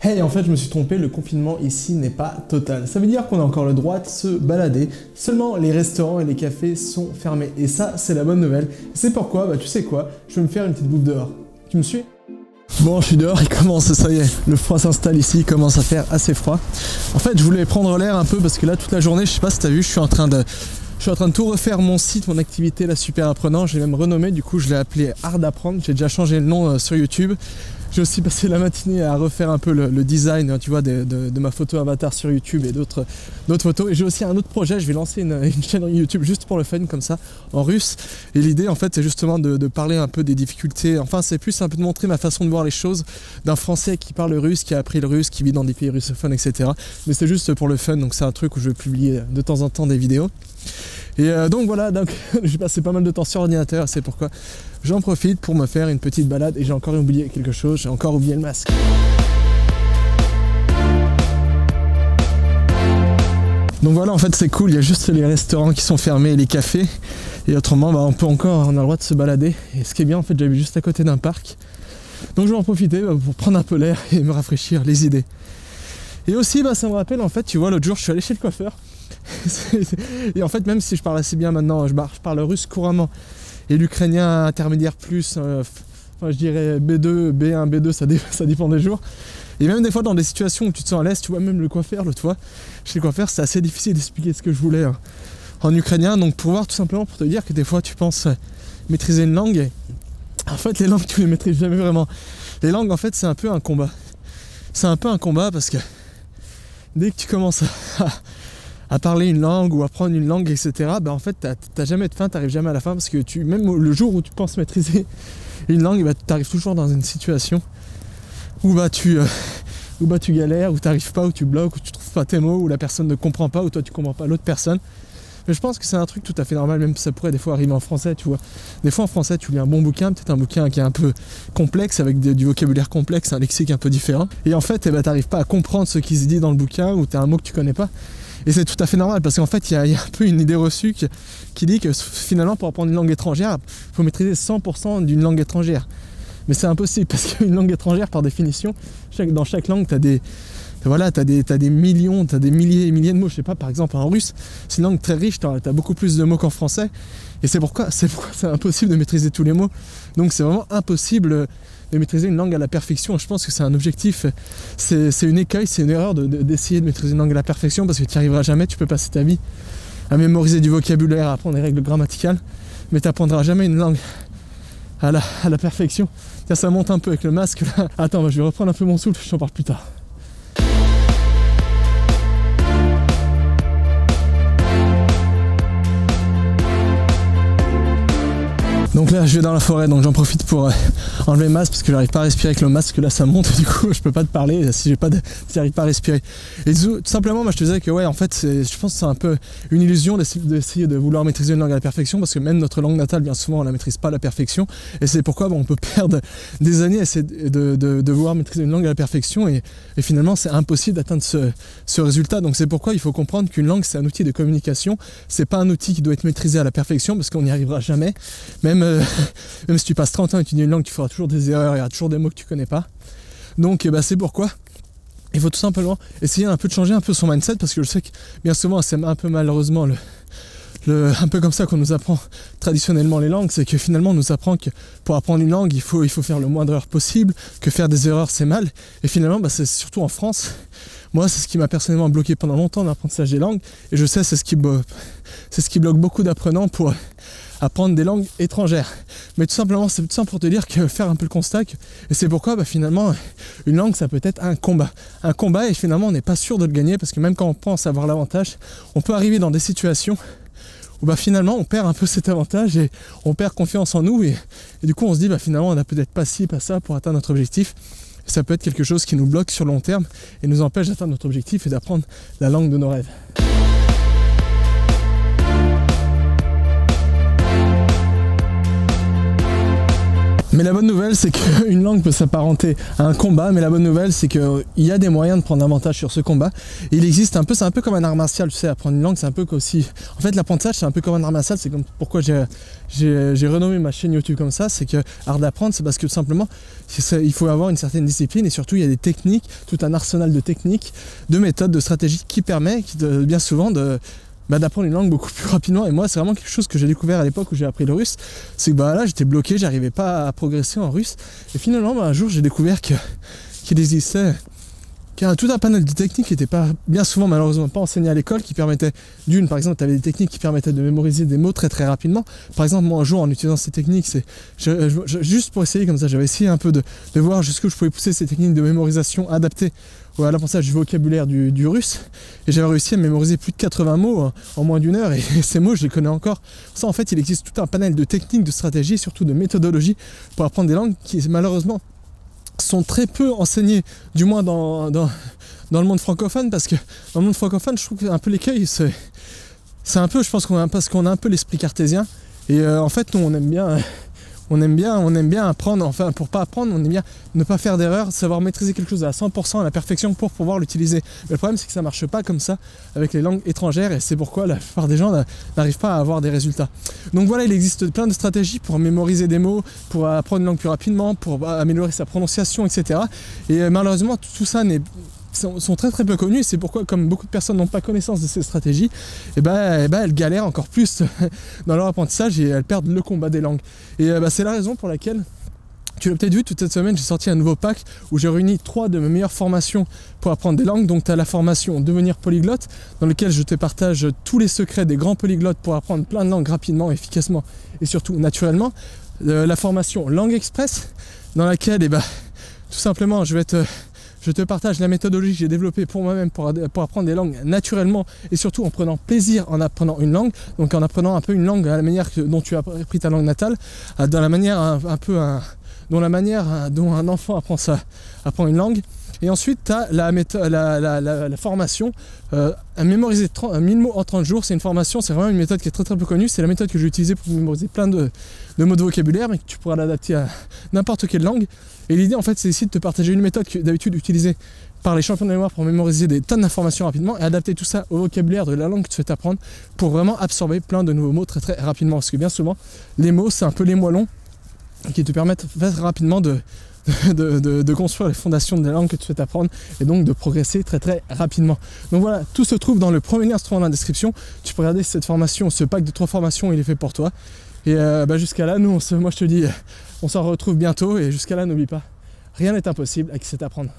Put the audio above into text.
Hey, en fait, je me suis trompé, le confinement ici n'est pas total. Ça veut dire qu'on a encore le droit de se balader, seulement les restaurants et les cafés sont fermés. Et ça, c'est la bonne nouvelle. C'est pourquoi, tu sais quoi, je vais me faire une petite bouffe dehors. Tu me suis ? Bon, je suis dehors, il commence, ça y est, le froid s'installe ici, il commence à faire assez froid. En fait, je voulais prendre l'air un peu parce que là, toute la journée, je sais pas si t'as vu, je suis en train de tout refaire mon site, mon activité là, super apprenant. J'ai même renommé, du coup je l'ai appelé Art d'apprendre. J'ai déjà changé le nom sur YouTube. J'ai aussi passé la matinée à refaire un peu le design, tu vois, de ma photo avatar sur YouTube et d'autres photos. Et j'ai aussi un autre projet, je vais lancer une chaîne YouTube juste pour le fun comme ça, en russe. Et l'idée en fait c'est justement de parler un peu des difficultés, enfin c'est plus un peu de montrer ma façon de voir les choses d'un Français qui parle russe, qui a appris le russe, qui vit dans des pays russophones, etc. Mais c'est juste pour le fun, donc c'est un truc où je vais publier de temps en temps des vidéos. Et donc voilà, j'ai passé pas mal de temps sur ordinateur, c'est pourquoi j'en profite pour me faire une petite balade. Et j'ai encore oublié quelque chose, j'ai encore oublié le masque. Donc voilà, en fait c'est cool, il y a juste les restaurants qui sont fermés et les cafés. Et autrement, on a le droit de se balader. Et ce qui est bien, en fait, j'habite juste à côté d'un parc. Donc je vais en profiter pour prendre un peu l'air et me rafraîchir les idées. Et aussi, ça me rappelle, en fait, tu vois, l'autre jour, je suis allé chez le coiffeur. Et en fait, même si je parle assez bien maintenant, je parle russe couramment. Et l'ukrainien intermédiaire plus, je dirais B2, B1, B2, ça dépend des jours. Et même des fois dans des situations où tu te sens à l'aise, tu vois, même le coiffeur, l'autre fois, chez le coiffeur, c'est assez difficile d'expliquer ce que je voulais en ukrainien. Donc pour voir tout simplement, pour te dire que des fois tu penses maîtriser une langue, et en fait les langues tu les maîtrises jamais vraiment. Les langues en fait c'est un peu un combat. C'est un peu un combat parce que dès que tu commences à parler une langue ou apprendre une langue, etc., en fait, t'as jamais de fin, t'arrives jamais à la fin, parce que même le jour où tu penses maîtriser une langue, t'arrives toujours dans une situation où tu galères, où t'arrives pas, où tu bloques, où tu trouves pas tes mots, où la personne ne comprend pas, où toi tu comprends pas l'autre personne. Mais je pense que c'est un truc tout à fait normal, même si ça pourrait des fois arriver en français, tu vois. Des fois en français, tu lis un bon bouquin, peut-être un bouquin qui est un peu complexe, avec du vocabulaire complexe, un lexique un peu différent. Et en fait, t'arrives pas à comprendre ce qui se dit dans le bouquin, ou t'as un mot que tu connais pas. Et c'est tout à fait normal, parce qu'en fait, il y a un peu une idée reçue qui dit que finalement, pour apprendre une langue étrangère, il faut maîtriser 100% d'une langue étrangère. Mais c'est impossible, parce qu'une langue étrangère, par définition, dans chaque langue, t'as des millions, t'as des milliers et milliers de mots. Je sais pas, par exemple, en russe, c'est une langue très riche, t'as beaucoup plus de mots qu'en français. Et c'est pourquoi c'est impossible de maîtriser tous les mots. Donc c'est vraiment impossible de maîtriser une langue à la perfection. Je pense que c'est un objectif, c'est une écueil, c'est une erreur d'essayer de maîtriser une langue à la perfection, parce que tu n'y arriveras jamais. Tu peux passer ta vie à mémoriser du vocabulaire, à apprendre des règles grammaticales, mais tu n'apprendras jamais une langue à la perfection. Tiens, ça monte un peu avec le masque là. Attends, je vais reprendre un peu mon souffle, je t'en parle plus tard. Donc là je vais dans la forêt, donc j'en profite pour enlever le masque parce que j'arrive pas à respirer avec le masque, là ça monte, du coup je peux pas te parler si j'arrive pas à respirer. Et tout simplement moi je te disais que ouais, en fait je pense que c'est un peu une illusion d'essayer de vouloir maîtriser une langue à la perfection, parce que même notre langue natale bien souvent on la maîtrise pas à la perfection, et c'est pourquoi on peut perdre des années à essayer de vouloir maîtriser une langue à la perfection, et finalement c'est impossible d'atteindre ce résultat. Donc c'est pourquoi il faut comprendre qu'une langue c'est un outil de communication, c'est pas un outil qui doit être maîtrisé à la perfection, parce qu'on n'y arrivera jamais. Même si tu passes 30 ans à étudier une langue, tu feras toujours des erreurs, il y aura toujours des mots que tu connais pas. Donc c'est pourquoi il faut tout simplement essayer un peu de changer un peu son mindset, parce que je sais que bien souvent c'est un peu malheureusement un peu comme ça qu'on nous apprend traditionnellement les langues, c'est que finalement on nous apprend que pour apprendre une langue il faut faire le moins d'erreurs possible, que faire des erreurs c'est mal. Et finalement c'est surtout en France, moi c'est ce qui m'a personnellement bloqué pendant longtemps dans l'apprentissage des langues, et je sais c'est ce qui bloque beaucoup d'apprenants pour apprendre des langues étrangères. Mais tout simplement, c'est tout simple pour te dire que faire un peu le constat, et c'est pourquoi finalement une langue ça peut être un combat, et finalement on n'est pas sûr de le gagner, parce que même quand on pense avoir l'avantage, on peut arriver dans des situations où finalement on perd un peu cet avantage et on perd confiance en nous, et du coup on se dit finalement on n'a peut-être pas ci, pas ça pour atteindre notre objectif. Et ça peut être quelque chose qui nous bloque sur le long terme et nous empêche d'atteindre notre objectif et d'apprendre la langue de nos rêves. Mais la bonne nouvelle, c'est qu'une langue peut s'apparenter à un combat, mais la bonne nouvelle, c'est qu'il y a des moyens de prendre avantage sur ce combat. Et il existe un peu, c'est un peu comme un art martial, tu sais, apprendre une langue, c'est un peu aussi... En fait, l'apprentissage, c'est un peu comme un art martial, c'est comme pourquoi j'ai renommé ma chaîne YouTube comme ça, c'est que art d'apprendre, c'est parce que tout simplement, il faut avoir une certaine discipline, et surtout, il y a des techniques, tout un arsenal de techniques, de méthodes, de stratégies qui permet bien souvent d'apprendre une langue beaucoup plus rapidement. Et moi, c'est vraiment quelque chose que j'ai découvert à l'époque où j'ai appris le russe. C'est que là, j'étais bloqué, j'arrivais pas à progresser en russe. Et finalement, un jour, j'ai découvert qu'il existait tout un panel de techniques qui n'étaient pas, bien souvent, malheureusement, pas enseignées à l'école, qui permettaient, par exemple, tu avais des techniques qui permettaient de mémoriser des mots très très rapidement. Par exemple, moi, un jour, en utilisant ces techniques, juste pour essayer comme ça, j'avais essayé un peu de voir jusqu'où je pouvais pousser ces techniques de mémorisation adaptées à l'apprentissage du vocabulaire du russe, et j'avais réussi à mémoriser plus de 80 mots en moins d'une heure, et ces mots je les connais encore. Ça, en fait, il existe tout un panel de techniques, de stratégies, et surtout de méthodologies pour apprendre des langues qui malheureusement sont très peu enseignées, du moins dans le monde francophone, parce que dans le monde francophone, je trouve que un peu l'écueil, c'est un peu, je pense parce qu'on a un peu l'esprit cartésien, et en fait nous on aime bien apprendre, enfin pour pas apprendre, on aime bien ne pas faire d'erreur, savoir maîtriser quelque chose à 100% à la perfection pour pouvoir l'utiliser. Mais le problème, c'est que ça marche pas comme ça avec les langues étrangères, et c'est pourquoi la plupart des gens n'arrivent pas à avoir des résultats. Donc voilà, il existe plein de stratégies pour mémoriser des mots, pour apprendre une langue plus rapidement, pour améliorer sa prononciation, etc. Et malheureusement, tout ça sont très très peu connus, et c'est pourquoi, comme beaucoup de personnes n'ont pas connaissance de ces stratégies, elles galèrent encore plus dans leur apprentissage, et elles perdent le combat des langues. Et c'est la raison pour laquelle, tu l'as peut-être vu, toute cette semaine j'ai sorti un nouveau pack où j'ai réuni 3 de mes meilleures formations pour apprendre des langues. Donc tu as la formation Devenir polyglotte, dans laquelle je te partage tous les secrets des grands polyglottes pour apprendre plein de langues rapidement, efficacement et surtout naturellement. La formation Langue Express, dans laquelle tout simplement je te partage la méthodologie que j'ai développée pour moi-même pour apprendre des langues naturellement, et surtout en prenant plaisir en apprenant une langue, donc en apprenant un peu une langue à la manière dont tu as appris ta langue natale, dans la manière dont un enfant apprend une langue. Et ensuite, tu as la formation à mémoriser 1000 mots en 30 jours. C'est une formation, c'est vraiment une méthode qui est très très peu connue. C'est la méthode que j'ai utilisée pour mémoriser plein de mots de vocabulaire, mais que tu pourras l'adapter à n'importe quelle langue. Et l'idée, en fait, c'est ici de te partager une méthode qui est d'habitude utilisée par les champions de mémoire pour mémoriser des tonnes d'informations rapidement, et adapter tout ça au vocabulaire de la langue que tu souhaites apprendre pour vraiment absorber plein de nouveaux mots très très rapidement. Parce que bien souvent, les mots, c'est un peu les moellons qui te permettent rapidement de construire les fondations de la langue que tu souhaites apprendre, et donc de progresser très très rapidement. Donc voilà, tout se trouve dans le premier lien se trouvant dans la description. Tu peux regarder cette formation, ce pack de 3 formations, il est fait pour toi. Et jusqu'à là, moi je te dis, on s'en retrouve bientôt, et jusqu'à là, n'oublie pas, rien n'est impossible avec cet apprendre.